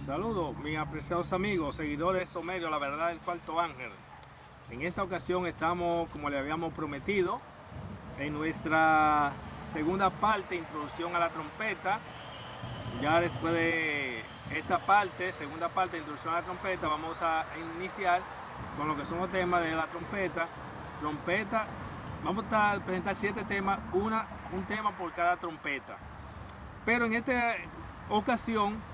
Saludos, mis apreciados amigos, seguidores de Somerio, la verdad del cuarto ángel. En esta ocasión estamos, como le habíamos prometido, en nuestra segunda parte, introducción a la trompeta. Ya después de esa parte, segunda parte, introducción a la trompeta, vamos a iniciar con lo que son los temas de la trompeta. Vamos a presentar 7 temas, un tema por cada trompeta. Pero en esta ocasión,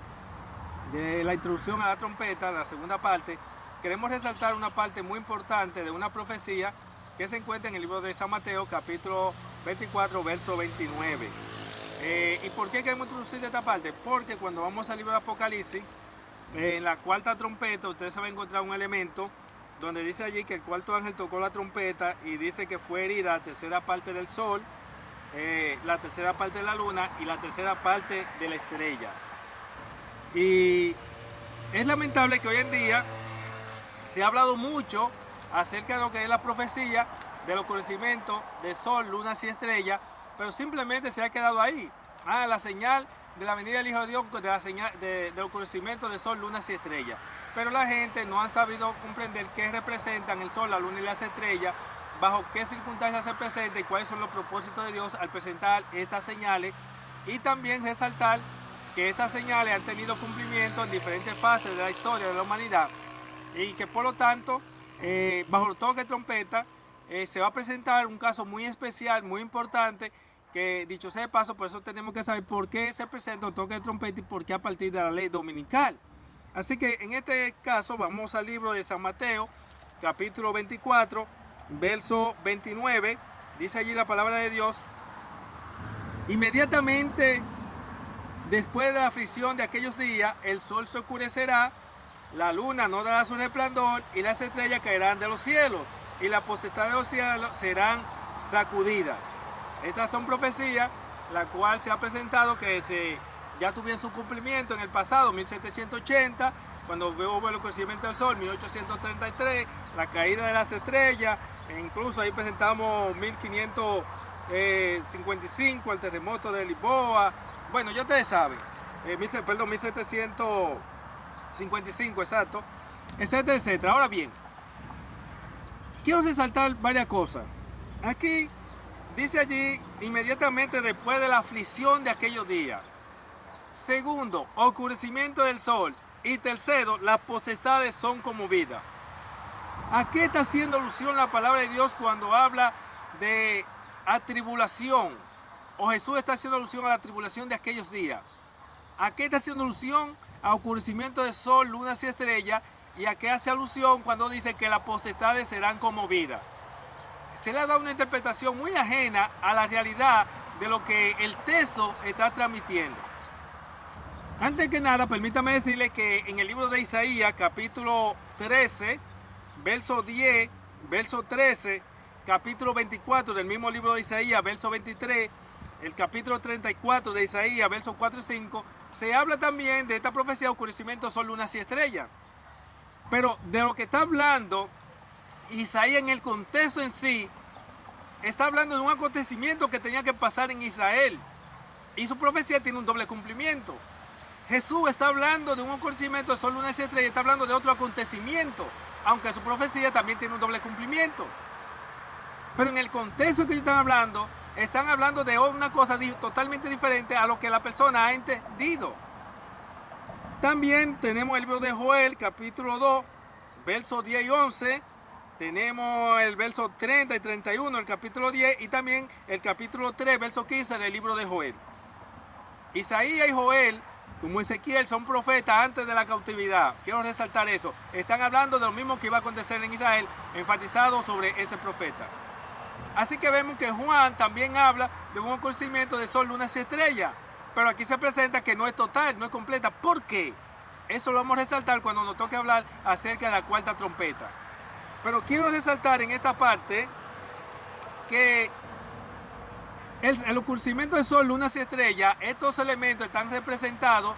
de la introducción a la trompeta, la segunda parte, queremos resaltar una parte muy importante de una profecía que se encuentra en el libro de San Mateo, capítulo 24, verso 29. ¿Y por qué queremos introducir esta parte? Porque cuando vamos al libro de Apocalipsis, en la cuarta trompeta, ustedes se va a encontrar un elemento donde dice allí que el cuarto ángel tocó la trompeta y dice que fue herida la tercera parte del sol, la tercera parte de la luna y la tercera parte de la estrella. Y es lamentable que hoy en día se ha hablado mucho acerca de lo que es la profecía del oscurecimiento de sol, lunas y estrellas, pero simplemente se ha quedado ahí. La señal de la venida del Hijo de Dios, de la señal del oscurecimiento de sol, lunas y estrellas. Pero la gente no ha sabido comprender qué representan el sol, la luna y las estrellas, bajo qué circunstancias se presenta y cuáles son los propósitos de Dios al presentar estas señales, y también resaltar que estas señales han tenido cumplimiento en diferentes fases de la historia de la humanidad y que por lo tanto, bajo el toque de trompeta, se va a presentar un caso muy especial, muy importante, que dicho sea de paso, por eso tenemos que saber por qué se presenta un toque de trompeta y por qué a partir de la ley dominical. Así que en este caso vamos al libro de San Mateo, capítulo 24, verso 29, dice allí la palabra de Dios: inmediatamente después de la aflicción de aquellos días, el sol se oscurecerá, la luna no dará su resplandor y las estrellas caerán de los cielos y la potestad de los cielos serán sacudidas. Estas son profecías, la cual se ha presentado que ya tuvieron su cumplimiento en el pasado, 1780, cuando hubo el oscurecimiento del sol, 1833, la caída de las estrellas, e incluso ahí presentamos 1555, el terremoto de Lisboa. Bueno, ya ustedes saben, 1755, exacto, etcétera, etcétera. Ahora bien, quiero resaltar varias cosas. Aquí dice allí, inmediatamente después de la aflicción de aquellos días. Segundo, oscurecimiento del sol. Y tercero, las potestades son conmovidas. ¿A qué está haciendo alusión la palabra de Dios cuando habla de atribulación? O Jesús está haciendo alusión a la tribulación de aquellos días. ¿A qué está haciendo alusión? A oscurecimiento de sol, lunas y estrellas. ¿Y a qué hace alusión cuando dice que las potestades serán conmovidas? Se le ha dado una interpretación muy ajena a la realidad de lo que el texto está transmitiendo. Antes que nada, permítame decirle que en el libro de Isaías, capítulo 13, verso 10, verso 13, capítulo 24 del mismo libro de Isaías, verso 23, el capítulo 34 de Isaías, versos 4 y 5, se habla también de esta profecía de oscurecimiento, sol, lunas y estrellas. Pero de lo que está hablando Isaías en el contexto en sí, está hablando de un acontecimiento que tenía que pasar en Israel. Y su profecía tiene un doble cumplimiento. Jesús está hablando de un oscurecimiento de sol, lunas y estrellas, está hablando de otro acontecimiento, aunque su profecía también tiene un doble cumplimiento. Pero en el contexto que ellos están hablando de una cosa totalmente diferente a lo que la persona ha entendido. También tenemos el libro de Joel, capítulo 2, versos 10 y 11. Tenemos el verso 30 y 31, el capítulo 10, y también el capítulo 3, verso 15 del libro de Joel. Isaías y Joel, como Ezequiel, son profetas antes de la cautividad. Quiero resaltar eso. Están hablando de lo mismo que iba a acontecer en Israel, enfatizado sobre ese profeta. Así que vemos que Juan también habla de un oscurecimiento de sol, lunas y estrellas. Pero aquí se presenta que no es total, no es completa. ¿Por qué? Eso lo vamos a resaltar cuando nos toque hablar acerca de la cuarta trompeta. Pero quiero resaltar en esta parte que el oscurecimiento de sol, lunas y estrellas, estos elementos están representados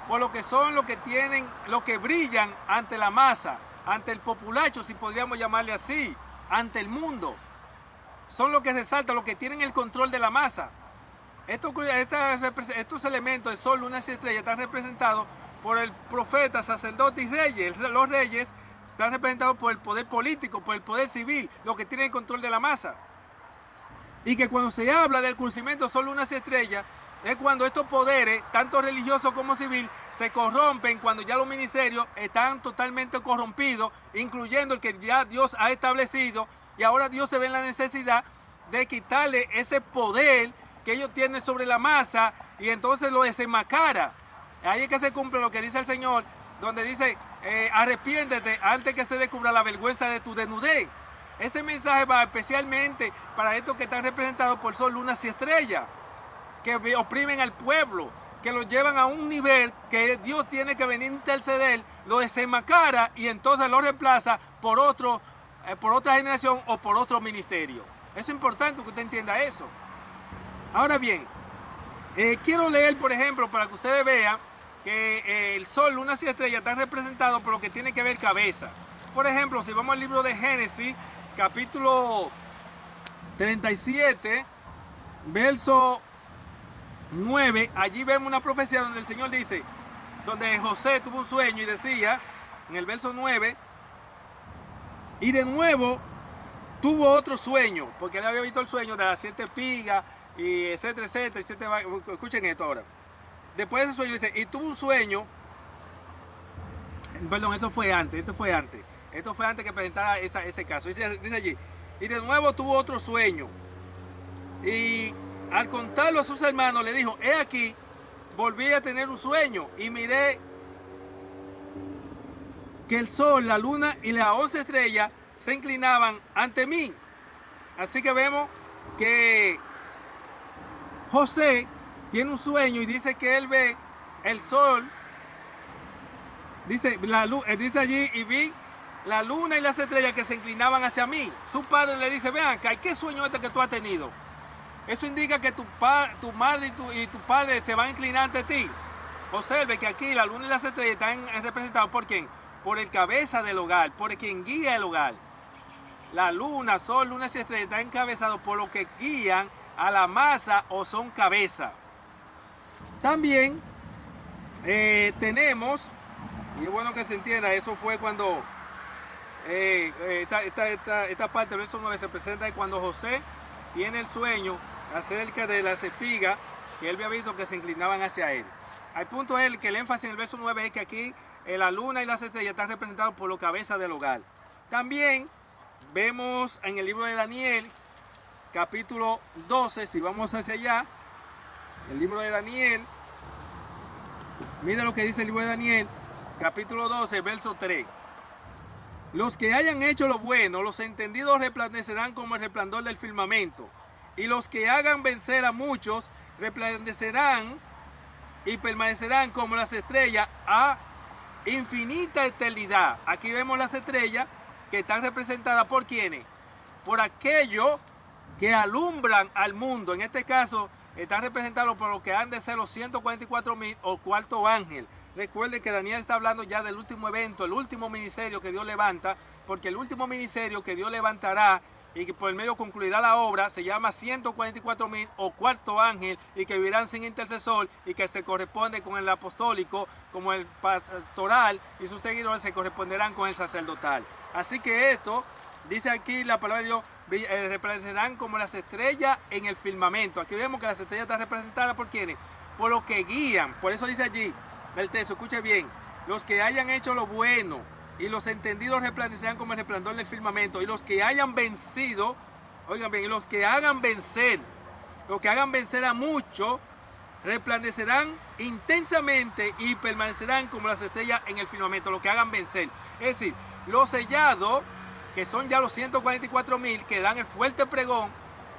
por lo que son, lo que brillan ante la masa, ante el populacho, si podríamos llamarle así, ante el mundo. Son los que resaltan, los que tienen el control de la masa. Estos elementos de sol, lunas y estrellas están representados por el profeta, sacerdote y reyes. Los reyes están representados por el poder político, por el poder civil, los que tienen el control de la masa. Y que cuando se habla del conocimiento son lunas y estrellas, es cuando estos poderes, tanto religiosos como civil, se corrompen, cuando ya los ministerios están totalmente corrompidos, incluyendo el que ya Dios ha establecido, y ahora Dios se ve en la necesidad de quitarle ese poder que ellos tienen sobre la masa, y entonces lo desenmascara. Ahí es que se cumple lo que dice el Señor, donde dice, arrepiéntete antes que se descubra la vergüenza de tu desnudez. Ese mensaje va especialmente para estos que están representados por sol, lunas y estrellas, que oprimen al pueblo, que lo llevan a un nivel que Dios tiene que venir a interceder, lo desenmascara y entonces lo reemplaza por otra generación o por otro ministerio. Es importante que usted entienda eso. Ahora bien, quiero leer, por ejemplo, para que ustedes vean que el sol, lunas y estrellas están representados por lo que tiene que ver cabeza. Por ejemplo, si vamos al libro de Génesis, capítulo 37, verso 9, allí vemos una profecía donde el Señor dice, donde José tuvo un sueño y decía, en el verso 9, y de nuevo tuvo otro sueño, porque él había visto el sueño de las 7 espigas, y etcétera, etcétera, escuchen esto ahora. Después de ese sueño dice, y tuvo un sueño, perdón, esto fue antes que presentara ese caso. Dice allí, y de nuevo tuvo otro sueño, y al contarlo a sus hermanos le dijo, he aquí, volví a tener un sueño, y miré que el sol, la luna y las 11 estrellas se inclinaban ante mí. Así que vemos que José tiene un sueño y dice que él ve el sol, dice allí, y vi la luna y las estrellas que se inclinaban hacia mí. Su padre le dice, vean acá, ¿qué sueño este que tú has tenido? Eso indica que tu madre y tu padre se van a inclinar ante ti. Observe que aquí la luna y las estrellas están representadas por ¿quién? Por el cabeza del hogar, por quien guía el hogar. La luna, sol, lunas y estrellas están encabezados por los que guían a la masa o son cabeza. También tenemos, y es bueno que se entienda, eso fue cuando esta parte del verso 9 se presenta cuando José tiene el sueño acerca de las espigas que él había visto que se inclinaban hacia él. Al punto es que el énfasis en el verso 9 es que aquí la luna y las estrellas están representados por los cabezas del hogar. También vemos en el libro de Daniel, capítulo 12, si vamos hacia allá, el libro de Daniel, mira lo que dice el libro de Daniel, capítulo 12, verso 3. Los que hayan hecho lo bueno, los entendidos resplandecerán como el resplandor del firmamento, y los que hagan vencer a muchos resplandecerán y permanecerán como las estrellas a infinita eternidad. Aquí vemos las estrellas que están representadas por ¿quiénes? Por aquellos que alumbran al mundo. En este caso están representados por los que han de ser los 144,000 o cuarto ángel. Recuerden que Daniel está hablando ya del último evento, el último ministerio que Dios levanta, porque el último ministerio que Dios levantará y que por el medio concluirá la obra se llama 144,000 o cuarto ángel, y que vivirán sin intercesor y que se corresponde con el apostólico, como el pastoral, y sus seguidores se corresponderán con el sacerdotal. Así que esto, dice aquí la palabra de Dios, representarán como las estrellas en el firmamento. Aquí vemos que las estrellas están representadas por ¿quiénes? Por los que guían. Por eso dice allí el texto, escuche bien, los que hayan hecho lo bueno y los entendidos resplandecerán como el resplandor del firmamento, y los que hayan vencido, oigan bien, y los que hagan vencer a muchos, resplandecerán intensamente y permanecerán como las estrellas en el firmamento, los que hagan vencer. Es decir, los sellados, que son ya los 144,000 que dan el fuerte pregón,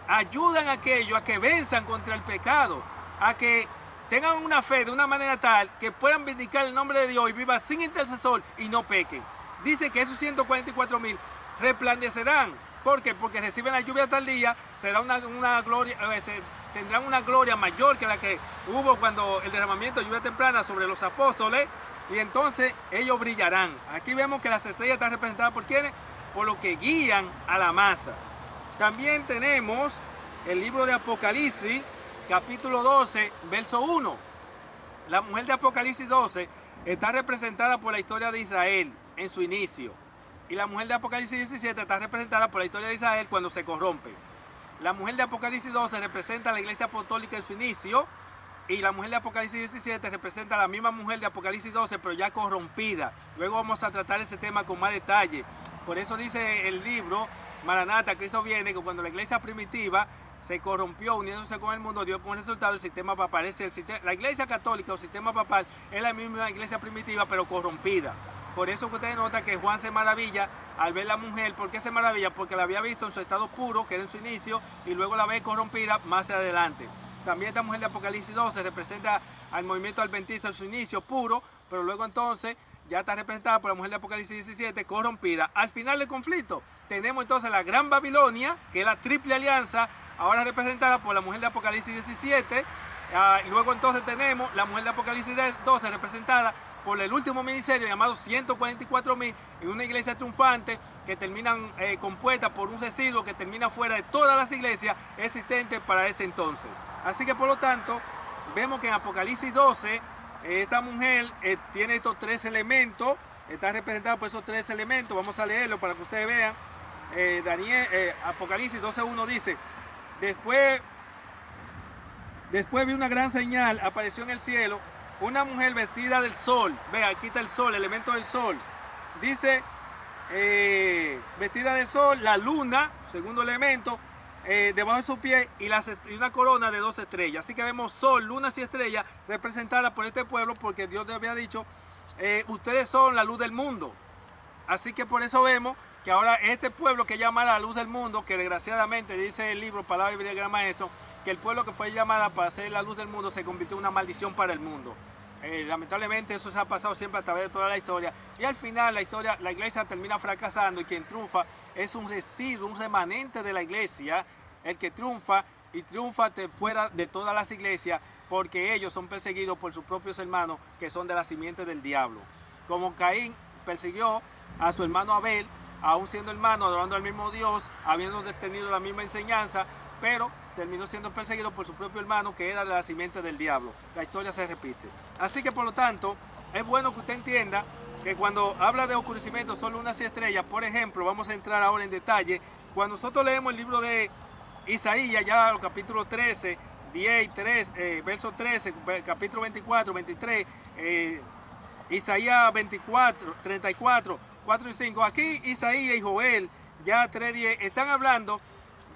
ayudan a aquellos a que venzan contra el pecado, a que tengan una fe de una manera tal que puedan vindicar el nombre de Dios y vivan sin intercesor y no pequen. Dice que esos 144,000 resplandecerán. ¿Por qué? Porque reciben la lluvia tardía, será una gloria, tendrán una gloria mayor que la que hubo cuando el derramamiento de lluvia temprana sobre los apóstoles, y entonces ellos brillarán. Aquí vemos que las estrellas están representadas por ¿quiénes? Por los que guían a la masa. También tenemos el libro de Apocalipsis, capítulo 12, verso 1. La mujer de Apocalipsis 12 está representada por la historia de Israel en su inicio. Y la mujer de Apocalipsis 17 está representada por la historia de Israel cuando se corrompe. La mujer de Apocalipsis 12 representa a la iglesia apostólica en su inicio. Y la mujer de Apocalipsis 17 representa a la misma mujer de Apocalipsis 12, pero ya corrompida. Luego vamos a tratar ese tema con más detalle. Por eso dice el libro, Maranata, Cristo viene, que cuando la iglesia primitiva se corrompió uniéndose con el mundo, dio como resultado el sistema papal. La iglesia católica o sistema papal es la misma iglesia primitiva, pero corrompida. Por eso que ustedes notan que Juan se maravilla al ver la mujer. ¿Por qué se maravilla? Porque la había visto en su estado puro, que era en su inicio, y luego la ve corrompida más adelante. También esta mujer de Apocalipsis 12 representa al movimiento adventista en su inicio puro, pero luego entonces ya está representada por la mujer de Apocalipsis 17 corrompida. Al final del conflicto tenemos entonces la Gran Babilonia, que es la triple alianza, ahora representada por la mujer de Apocalipsis 17. Luego entonces tenemos la mujer de Apocalipsis 12 representada por el último ministerio llamado 144.000 en una iglesia triunfante que terminan compuesta por un residuo que termina fuera de todas las iglesias existentes para ese entonces. Así que por lo tanto vemos que en Apocalipsis 12 esta mujer tiene estos tres elementos, está representada por esos tres elementos. Vamos a leerlo para que ustedes vean. Apocalipsis 12.1 dice: Después vi una gran señal, apareció en el cielo una mujer vestida del sol. Ve, aquí está el sol, el elemento del sol. Dice, vestida del sol, la luna, segundo elemento, debajo de su pie, y una corona de 2 estrellas. Así que vemos sol, lunas y estrellas representadas por este pueblo, porque Dios le había dicho, ustedes son la luz del mundo. Así que por eso vemos que ahora este pueblo que llama la luz del mundo, que desgraciadamente dice el libro Palabra y Gran Maestro, que el pueblo que fue llamada para ser la luz del mundo se convirtió en una maldición para el mundo. Lamentablemente eso se ha pasado siempre a través de toda la historia, y al final la iglesia termina fracasando, y quien triunfa es un residuo, un remanente de la iglesia, el que triunfa, y triunfa fuera de todas las iglesias, porque ellos son perseguidos por sus propios hermanos, que son de la simiente del diablo. Como Caín persiguió a su hermano Abel, aún siendo hermano, adorando al mismo Dios, habiendo tenido la misma enseñanza, pero terminó siendo perseguido por su propio hermano, que era de la simiente del diablo. La historia se repite. Así que por lo tanto, es bueno que usted entienda que cuando habla de oscurecimiento, son lunas y estrellas, por ejemplo, vamos a entrar ahora en detalle. Cuando nosotros leemos el libro de Isaías, ya el capítulo 13, 10 y 3, verso 13, capítulo 24, 23, Isaías 24, 34, 4 y 5. Aquí Isaías y Joel, ya 3:10, están hablando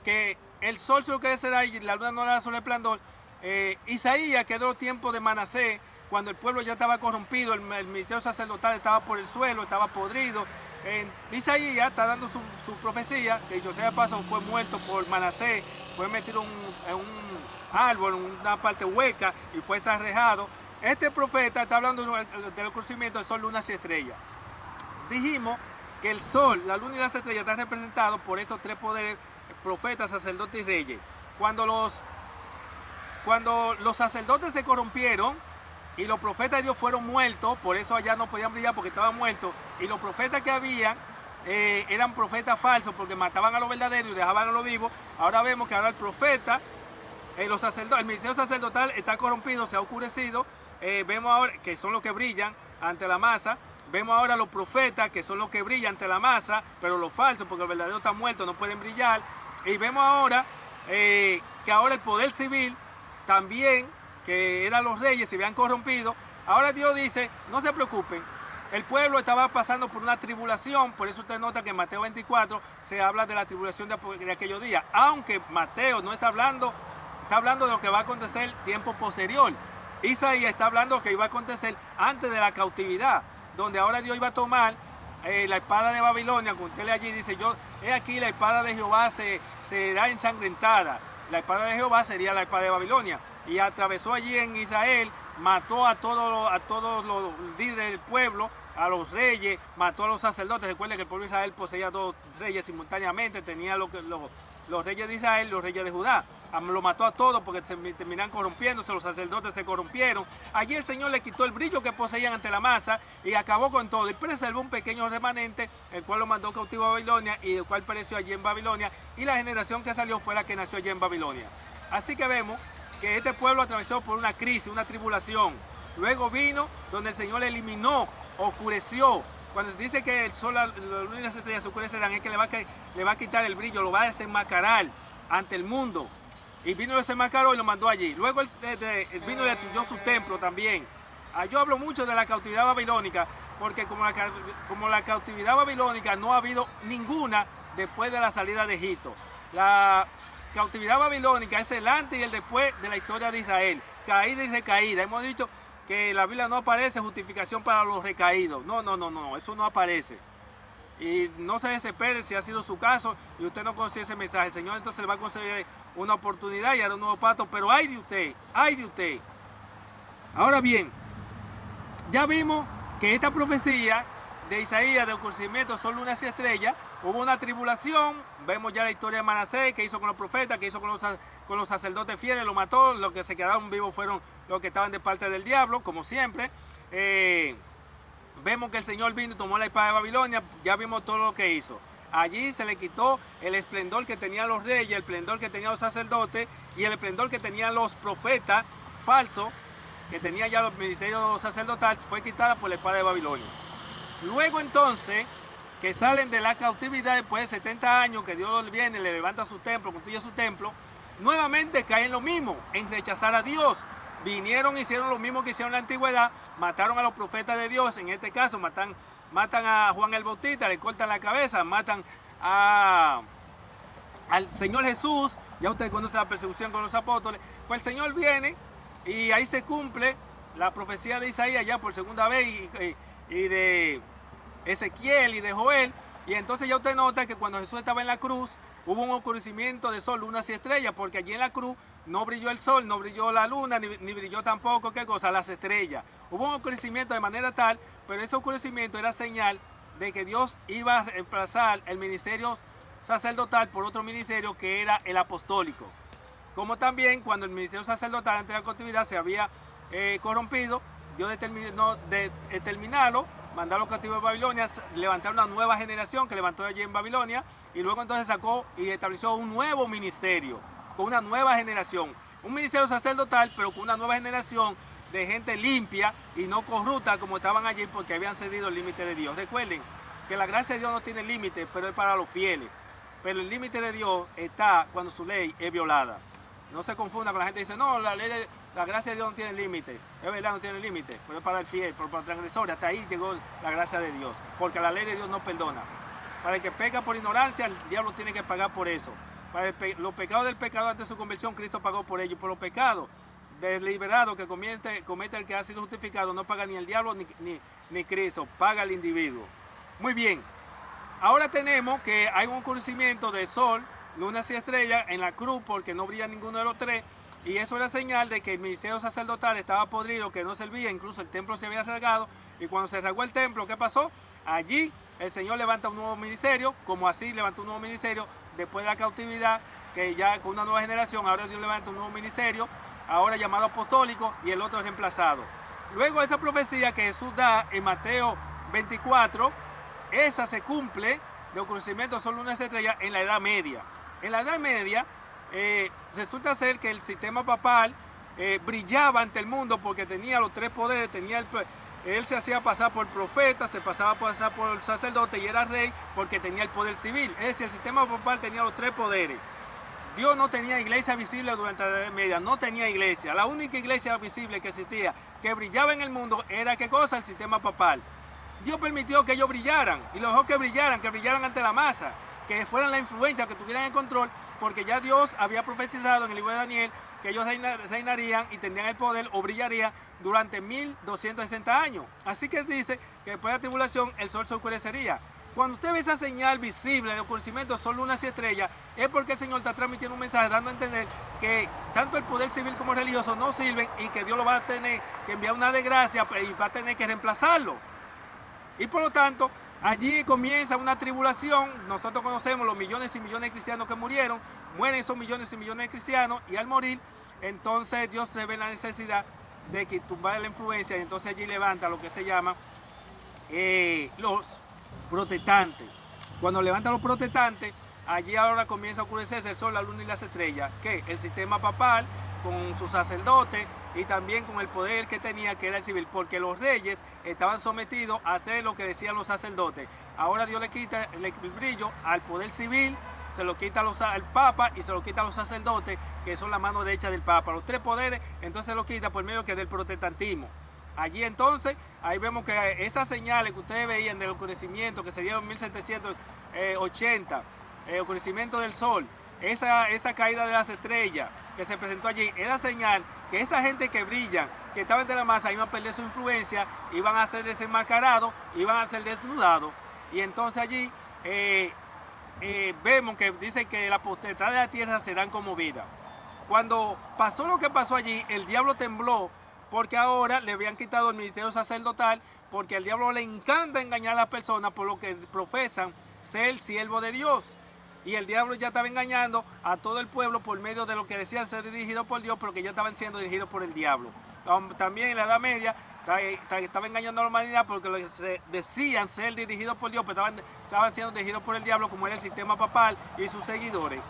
que el sol se oscurecerá y la luna no dará su resplandor. Isaías quedó el tiempo de Manasés, cuando el pueblo ya estaba corrompido, el ministerio sacerdotal estaba por el suelo, estaba podrido. Isaías está dando su profecía, que dicho sea de paso, fue muerto por Manasés, fue metido en un árbol, en una parte hueca, y fue zarrejado. Este profeta está hablando del oscurecimiento de sol, lunas y estrellas. Dijimos que el sol, la luna y las estrellas están representados por estos tres poderes: profetas, sacerdotes y reyes. Cuando los sacerdotes se corrompieron y los profetas de Dios fueron muertos, por eso allá no podían brillar porque estaban muertos, y los profetas que habían eran profetas falsos porque mataban a los verdaderos y dejaban a los vivos. Ahora vemos que ahora el profeta, el ministerio sacerdotal está corrompido, se ha oscurecido. Vemos ahora que son los que brillan ante la masa. Vemos ahora los profetas, que son los que brillan ante la masa, pero los falsos, porque los verdaderos están muertos, no pueden brillar. Y vemos ahora que ahora el poder civil también, que eran los reyes, se habían corrompido. Ahora Dios dice, no se preocupen, el pueblo estaba pasando por una tribulación. Por eso usted nota que en Mateo 24 se habla de la tribulación de aquellos días. Aunque Mateo no está hablando de lo que va a acontecer tiempo posterior. Isaías está hablando de lo que iba a acontecer antes de la cautividad, donde ahora Dios iba a tomar la espada de Babilonia. Cuando usted lee allí, dice, he aquí la espada de Jehová será ensangrentada. La espada de Jehová sería la espada de Babilonia. Y atravesó allí en Israel, mató a todos los líderes del pueblo, a los reyes, mató a los sacerdotes. Recuerden que el pueblo de Israel poseía 2 reyes simultáneamente. Tenía los reyes de Israel y los reyes de Judá. Lo mató a todos porque terminaron corrompiéndose, los sacerdotes se corrompieron. Allí el Señor le quitó el brillo que poseían ante la masa y acabó con todo. Y preservó un pequeño remanente, el cual lo mandó cautivo a Babilonia, y el cual pereció allí en Babilonia. Y la generación que salió fue la que nació allí en Babilonia. Así que vemos que este pueblo atravesó por una crisis, una tribulación. Luego vino donde el Señor eliminó, oscureció. Cuando se dice que el sol, la luna y las estrellas se oscurecerán, es que le va a quitar el brillo, lo va a desenmascarar ante el mundo. Y vino, lo desenmascaró y lo mandó allí. Luego él vino y destruyó su templo también. Yo hablo mucho de la cautividad babilónica, porque como la cautividad babilónica no ha habido ninguna después de la salida de Egipto. La cautividad babilónica es el antes y el después de la historia de Israel. Caída y recaída. Hemos dicho que la Biblia no aparece justificación para los recaídos. No, eso no aparece. Y no se desespere si ha sido su caso y usted no conoce ese mensaje. El Señor entonces le va a conceder una oportunidad y hará un nuevo pacto, pero ay de usted, ay de usted. Ahora bien, ya vimos que esta profecía de Isaías de oscurecimiento son lunas y estrellas, hubo una tribulación, vemos ya la historia de Manasés, que hizo con los profetas, que hizo con los sacerdotes fieles, lo mató, los que se quedaron vivos fueron los que estaban de parte del diablo, como siempre. Vemos que el Señor vino y tomó la espada de Babilonia, ya vimos todo lo que hizo. Allí se le quitó el esplendor que tenían los reyes, el esplendor que tenían los sacerdotes y el esplendor que tenían los profetas falsos, que tenían ya los ministerios sacerdotales, fue quitada por la espada de Babilonia. Luego entonces, que salen de la cautividad después de 70 años, que Dios viene, le levanta su templo, construye su templo, nuevamente caen lo mismo, en rechazar a Dios. Vinieron, hicieron lo mismo que hicieron en la antigüedad, mataron a los profetas de Dios, en este caso matan a Juan el Bautista, le cortan la cabeza, matan al Señor Jesús, ya usted conoce la persecución con los apóstoles, pues el Señor viene y ahí se cumple la profecía de Isaías ya por segunda vez y de Ezequiel y de Joel, y entonces ya usted nota que cuando Jesús estaba en la cruz, hubo un oscurecimiento de sol, lunas y estrellas, porque allí en la cruz no brilló el sol, no brilló la luna, ni brilló tampoco, ¿qué cosa? Las estrellas. Hubo un oscurecimiento de manera tal, pero ese oscurecimiento era señal de que Dios iba a reemplazar el ministerio sacerdotal por otro ministerio que era el apostólico. Como también cuando el ministerio sacerdotal ante la cautividad se había corrompido, Dios determinó terminarlo, mandar a los cautivos de Babilonia, levantar una nueva generación que levantó allí en Babilonia, y luego entonces sacó y estableció un nuevo ministerio, con una nueva generación. Un ministerio sacerdotal, pero con una nueva generación de gente limpia y no corrupta como estaban allí porque habían cedido el límite de Dios. Recuerden que la gracia de Dios no tiene límite, pero es para los fieles. Pero el límite de Dios está cuando su ley es violada. No se confunda con la gente que dice, no, la gracia de Dios no tiene límite. Es verdad, no tiene límite, pero es para el fiel, para el transgresor. Hasta ahí llegó la gracia de Dios, porque la ley de Dios no perdona. Para el que peca por ignorancia, el diablo tiene que pagar por eso. Para los pecados del pecado antes de su conversión, Cristo pagó por ello. Por los pecados deliberados que comete el que ha sido justificado, no paga ni el diablo ni Cristo, paga el individuo. Muy bien, ahora tenemos que hay un oscurecimiento de sol, lunas y estrellas en la cruz porque no brilla ninguno de los tres, y eso era señal de que el ministerio sacerdotal estaba podrido, que no servía, incluso el templo se había rasgado, y cuando se rasgó el templo, ¿qué pasó? Allí el Señor levanta un nuevo ministerio, como así levantó un nuevo ministerio después de la cautividad, que ya con una nueva generación, ahora Dios levanta un nuevo ministerio, ahora llamado apostólico, y el otro es reemplazado. Luego esa profecía que Jesús da en Mateo 24, esa se cumple de oscurecimiento de sol, lunas y estrellas en la Edad Media. En la Edad Media resulta ser que el sistema papal brillaba ante el mundo porque tenía los tres poderes, él se hacía pasar por profeta, se pasaba a pasar por sacerdote y era rey porque tenía el poder civil. Es decir, el sistema papal tenía los tres poderes. Dios no tenía iglesia visible durante la Edad Media, no tenía iglesia. La única iglesia visible que existía, que brillaba en el mundo, era ¿qué cosa? El sistema papal. Dios permitió que ellos brillaran y los dejó que brillaran ante la masa, que fueran la influencia, que tuvieran el control, porque ya Dios había profetizado en el libro de Daniel que ellos reinarían y tendrían el poder o brillarían durante 1260 años. Así que dice que después de la tribulación el sol se oscurecería. Cuando usted ve esa señal visible de oscurecimiento de sol, lunas y estrellas, es porque el Señor está transmitiendo un mensaje dando a entender que tanto el poder civil como religioso no sirven y que Dios lo va a tener que enviar una desgracia y va a tener que reemplazarlo. Y por lo tanto, allí comienza una tribulación. Nosotros conocemos los millones y millones de cristianos que murieron. Mueren esos millones y millones de cristianos y al morir, entonces Dios se ve la necesidad de que tumbar la influencia y entonces allí levanta lo que se llama los protestantes. Cuando levanta los protestantes, allí ahora comienza a oscurecerse el sol, la luna y las estrellas. ¿Qué? El sistema papal con sus sacerdotes, y también con el poder que tenía, que era el civil, porque los reyes estaban sometidos a hacer lo que decían los sacerdotes. Ahora Dios le quita el brillo al poder civil, se lo quita al Papa y se lo quita a los sacerdotes, que son la mano derecha del Papa. Los tres poderes, entonces lo quita por medio que del protestantismo. Allí entonces, ahí vemos que esas señales que ustedes veían del oscurecimiento que se dio en 1780, el oscurecimiento del sol, esa caída de las estrellas que se presentó allí, era señal que esa gente que brilla, que estaban de la masa, iban a perder su influencia, iban a ser desenmascarados, iban a ser desnudados. Y entonces allí vemos que dice que la potestad de la tierra serán conmovidas. Cuando pasó lo que pasó allí, el diablo tembló, porque ahora le habían quitado el ministerio sacerdotal, porque al diablo le encanta engañar a las personas por lo que profesan ser siervo de Dios. Y el diablo ya estaba engañando a todo el pueblo por medio de lo que decían ser dirigidos por Dios, pero que ya estaban siendo dirigidos por el diablo. También en la Edad Media estaba engañando a la humanidad porque lo que decían ser dirigidos por Dios, pero estaban siendo dirigidos por el diablo, como era el sistema papal y sus seguidores.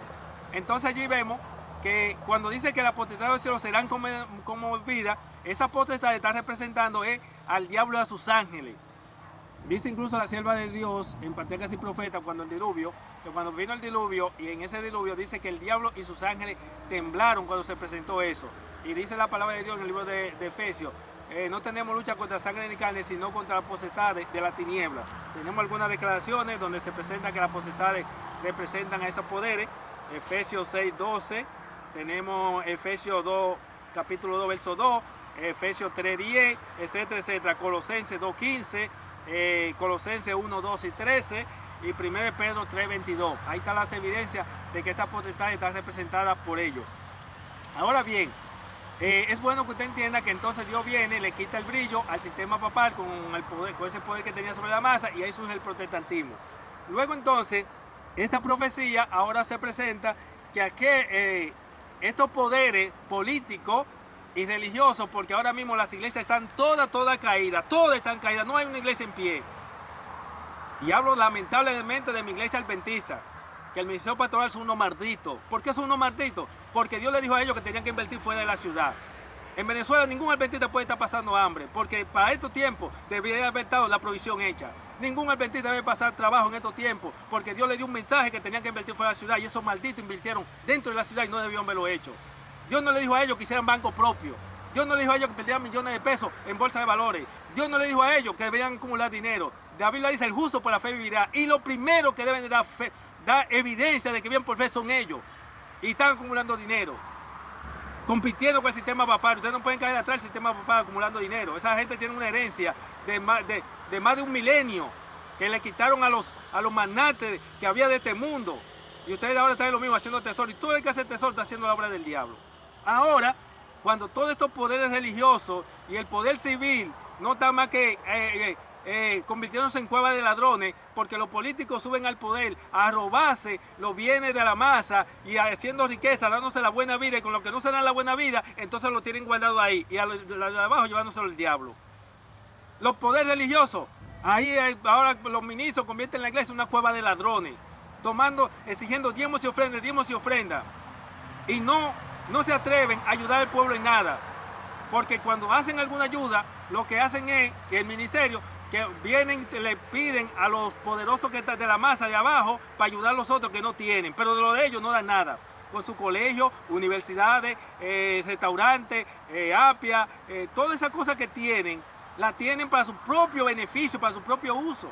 Entonces allí vemos que cuando dice que la potestad de los cielos serán conmovidas, esa potestad está representando al diablo y a sus ángeles. Dice incluso la sierva de Dios en Patriarcas y Profetas, cuando vino el diluvio, y en ese diluvio dice que el diablo y sus ángeles temblaron cuando se presentó eso. Y dice la palabra de Dios en el libro de Efesios, no tenemos lucha contra sangre ni carne, sino contra la potestad de la tiniebla. Tenemos algunas declaraciones donde se presenta que las potestades representan a esos poderes. Efesios 6:12, tenemos Efesios 2, capítulo 2, verso 2, Efesios 3:10, etcétera, etcétera. Colosenses 2:15, Colosenses 1, 2 y 13 y 1 Pedro 3:22. Ahí están las evidencias de que esta potestad está representada por ellos. Ahora bien, es bueno que usted entienda que entonces Dios viene, le quita el brillo al sistema papal con ese poder que tenía sobre la masa, y ahí surge el protestantismo. Luego entonces, esta profecía ahora se presenta que estos poderes políticos y religiosos, porque ahora mismo las iglesias están todas caídas, todas están caídas, no hay una iglesia en pie. Y hablo lamentablemente de mi iglesia adventista, que el ministerio pastoral son unos malditos. ¿Por qué son unos malditos? Porque Dios le dijo a ellos que tenían que invertir fuera de la ciudad. En Venezuela ningún adventista puede estar pasando hambre, porque para estos tiempos debería haber estado la provisión hecha. Ningún adventista debe pasar trabajo en estos tiempos, porque Dios le dio un mensaje que tenían que invertir fuera de la ciudad, y esos malditos invirtieron dentro de la ciudad y no debían haberlo hecho. Dios no le dijo a ellos que hicieran banco propio. Dios no le dijo a ellos que perdieran millones de pesos en bolsa de valores. Dios no le dijo a ellos que deberían acumular dinero. La Biblia dice: el justo por la fe vivirá. Y lo primero que deben de dar evidencia de que viven por fe son ellos. Y están acumulando dinero, compitiendo con el sistema papal. Ustedes no pueden caer atrás del sistema papal acumulando dinero. Esa gente tiene una herencia de más de un milenio que le quitaron a los magnates que había de este mundo. Y ustedes ahora están lo mismo, haciendo tesoro. Y todo el que hace tesoro está haciendo la obra del diablo. Ahora, cuando todos estos poderes religiosos y el poder civil no está más que convirtiéndose en cueva de ladrones, porque los políticos suben al poder a robarse los bienes de la masa y haciendo riqueza, dándose la buena vida, y con lo que no se dan la buena vida, entonces lo tienen guardado ahí, y a los de abajo llevándoselo al diablo. Los poderes religiosos, ahí ahora los ministros convierten la iglesia en una cueva de ladrones, exigiendo diezmos y ofrendas, y no se atreven a ayudar al pueblo en nada, porque cuando hacen alguna ayuda, lo que hacen es que el ministerio, que vienen, le piden a los poderosos que están de la masa de abajo para ayudar a los otros que no tienen, pero de lo de ellos no dan nada. Con su colegio, universidades, restaurantes, apia, todas esas cosas que tienen, la tienen para su propio beneficio, para su propio uso.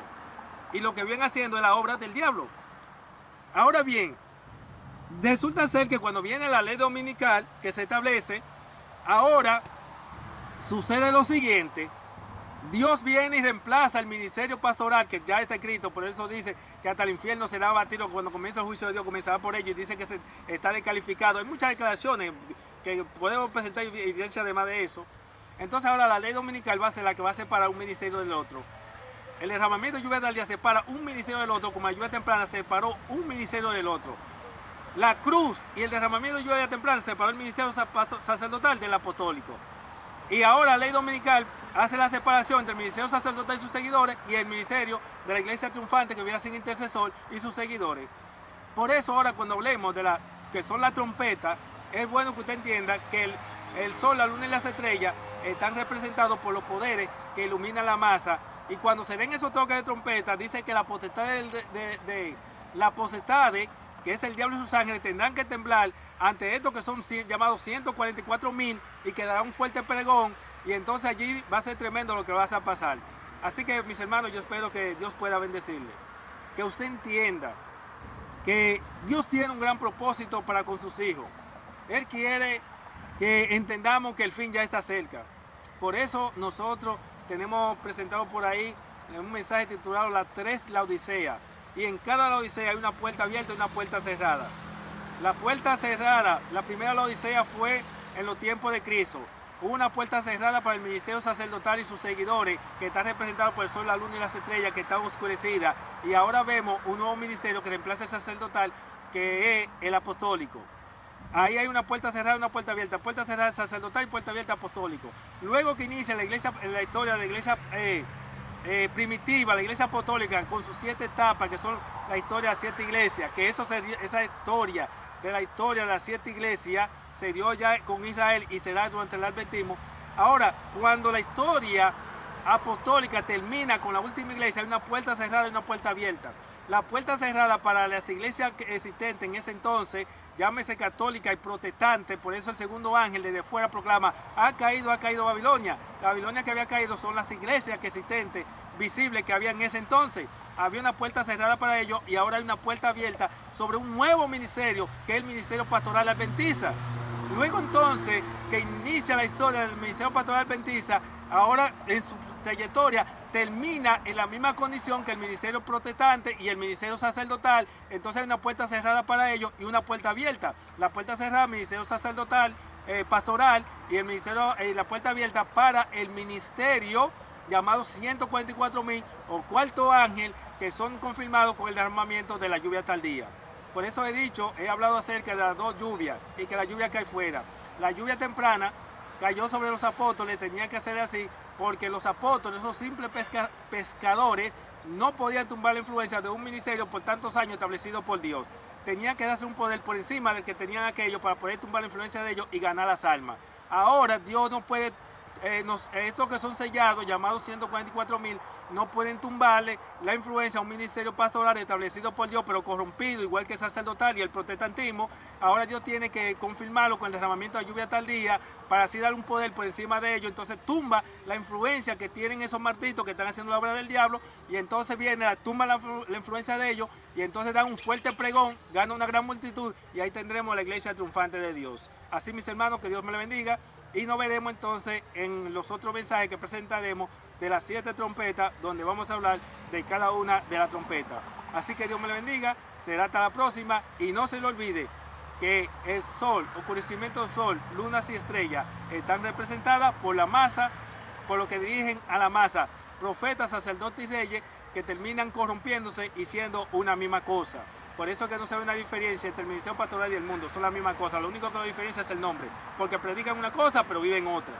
Y lo que vienen haciendo es la obra del diablo. Ahora bien, resulta ser que cuando viene la ley dominical que se establece, ahora sucede lo siguiente: Dios viene y reemplaza el ministerio pastoral, que ya está escrito, por eso dice que hasta el infierno será abatido cuando comienza el juicio de Dios, comenzará por ello, y dice que está descalificado. Hay muchas declaraciones que podemos presentar evidencia además de eso. Entonces ahora la ley dominical va a ser la que va a separar un ministerio del otro. El derramamiento de lluvia del día separa un ministerio del otro, como la lluvia temprana separó un ministerio del otro. La cruz y el derramamiento de lluvia temprana separó el ministerio sacerdotal del apostólico. Y ahora la ley dominical hace la separación entre el ministerio sacerdotal y sus seguidores y el ministerio de la iglesia triunfante, que viene a ser intercesor, y sus seguidores. Por eso ahora, cuando hablemos de que son las trompetas, es bueno que usted entienda que el sol, la luna y las estrellas están representados por los poderes que iluminan la masa. Y cuando se den esos toques de trompeta, dice que la potestad la potestad, que es el diablo y sus ángeles, tendrán que temblar ante estos que son llamados 144,000 y que dará un fuerte pregón, y entonces allí va a ser tremendo lo que va a pasar. Así que, mis hermanos, yo espero que Dios pueda bendecirle, que usted entienda que Dios tiene un gran propósito para con sus hijos. Él quiere que entendamos que el fin ya está cerca. Por eso nosotros tenemos presentado por ahí un mensaje titulado Las tres Laodiceas. Y en cada Laodicea hay una puerta abierta y una puerta cerrada. La puerta cerrada, la primera Laodicea fue en los tiempos de Cristo. Hubo una puerta cerrada para el ministerio sacerdotal y sus seguidores, que está representado por el sol, la luna y las estrellas, que está oscurecida. Y ahora vemos un nuevo ministerio que reemplaza el sacerdotal, que es el apostólico. Ahí hay una puerta cerrada y una puerta abierta. Puerta cerrada sacerdotal y puerta abierta apostólico. Luego que inicia la iglesia, la historia de la iglesia primitiva, la iglesia apostólica, con sus 7 etapas, que son la historia de las 7 iglesias, que esa historia de la historia de las 7 iglesias se dio ya con Israel y será durante el adventismo. Ahora, cuando la historia apostólica termina con la última iglesia, hay una puerta cerrada y una puerta abierta. La puerta cerrada para las iglesias existentes en ese entonces, llámese católica y protestante, por eso el segundo ángel desde fuera proclama: ha caído Babilonia. La Babilonia que había caído son las iglesias que existentes, visibles, que había en ese entonces. Había una puerta cerrada para ellos y ahora hay una puerta abierta sobre un nuevo ministerio, que es el ministerio pastoral adventista. Luego entonces, que inicia la historia del ministerio pastoral adventista, ahora en su trayectoria termina en la misma condición que el ministerio protestante y el ministerio sacerdotal. Entonces hay una puerta cerrada para ellos y una puerta abierta. La puerta cerrada, ministerio sacerdotal, pastoral, y el ministerio, la puerta abierta para el ministerio llamado 144,000 o cuarto ángel, que son confirmados con el derramamiento de la lluvia tardía. Por eso he hablado acerca de las 2 lluvias y que la lluvia cae fuera. La lluvia temprana cayó sobre los apóstoles, tenía que ser así, porque los apóstoles, esos simples pescadores, no podían tumbar la influencia de un ministerio por tantos años establecido por Dios. Tenían que darse un poder por encima del que tenían aquellos para poder tumbar la influencia de ellos y ganar las almas. Ahora Dios no puede, estos que son sellados, llamados 144,000, no pueden tumbarle la influencia a un ministerio pastoral establecido por Dios, pero corrompido, igual que el sacerdotal y el protestantismo. Ahora Dios tiene que confirmarlo con el derramamiento de lluvia tardía, para así dar un poder por encima de ellos. Entonces tumba la influencia que tienen esos martitos que están haciendo la obra del diablo, y entonces viene, tumba la influencia de ellos, y entonces dan un fuerte pregón, gana una gran multitud, y ahí tendremos la iglesia triunfante de Dios. Así, mis hermanos, que Dios me le bendiga. Y nos veremos entonces en los otros mensajes que presentaremos de las 7 trompetas, donde vamos a hablar de cada una de las trompetas. Así que Dios me le bendiga, será hasta la próxima, y no se le olvide que el sol, oscurecimiento del sol, lunas y estrellas están representadas por la masa, por lo que dirigen a la masa, profetas, sacerdotes y reyes, que terminan corrompiéndose y siendo una misma cosa. Por eso que no se ve una diferencia entre el ministerio pastoral y el mundo, son la misma cosa. Lo único que lo diferencia es el nombre, porque predican una cosa pero viven otra.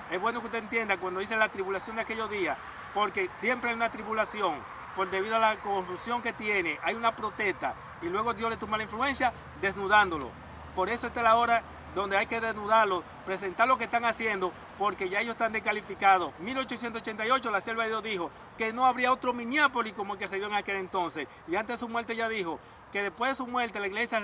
Es bueno que usted entienda cuando dice la tribulación de aquellos días, porque siempre hay una tribulación, por debido a la corrupción que tiene, hay una protesta, y luego Dios le toma la influencia desnudándolo. Por eso esta es la hora donde hay que desnudarlo, presentar lo que están haciendo, porque ya ellos están descalificados. 1888 la sierva de Dios dijo que no habría otro Minneapolis como el que se dio en aquel entonces, y antes de su muerte ya dijo que después de su muerte la iglesia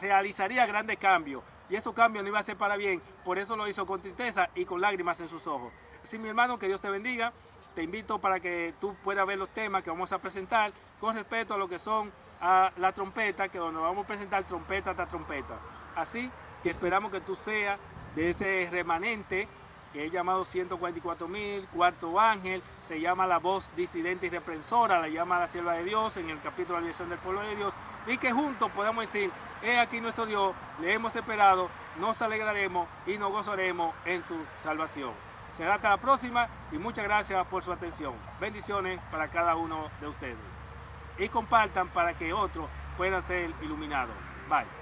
realizaría grandes cambios, y esos cambios no iban a ser para bien. Por eso lo hizo con tristeza y con lágrimas en sus ojos. Así, mi hermano, que Dios te bendiga. Te invito para que tú puedas ver los temas que vamos a presentar con respecto a lo que son la trompeta, que donde vamos a presentar trompeta tras trompeta. Así que esperamos que tú seas de ese remanente que es llamado 144,000, cuarto ángel, se llama la voz disidente y reprensora, la llama la sierva de Dios en el capítulo de la elección del pueblo de Dios, y que juntos podamos decir: he aquí nuestro Dios, le hemos esperado, nos alegraremos y nos gozaremos en tu salvación. Será hasta la próxima, y muchas gracias por su atención. Bendiciones para cada uno de ustedes. Y compartan para que otros puedan ser iluminados. Bye.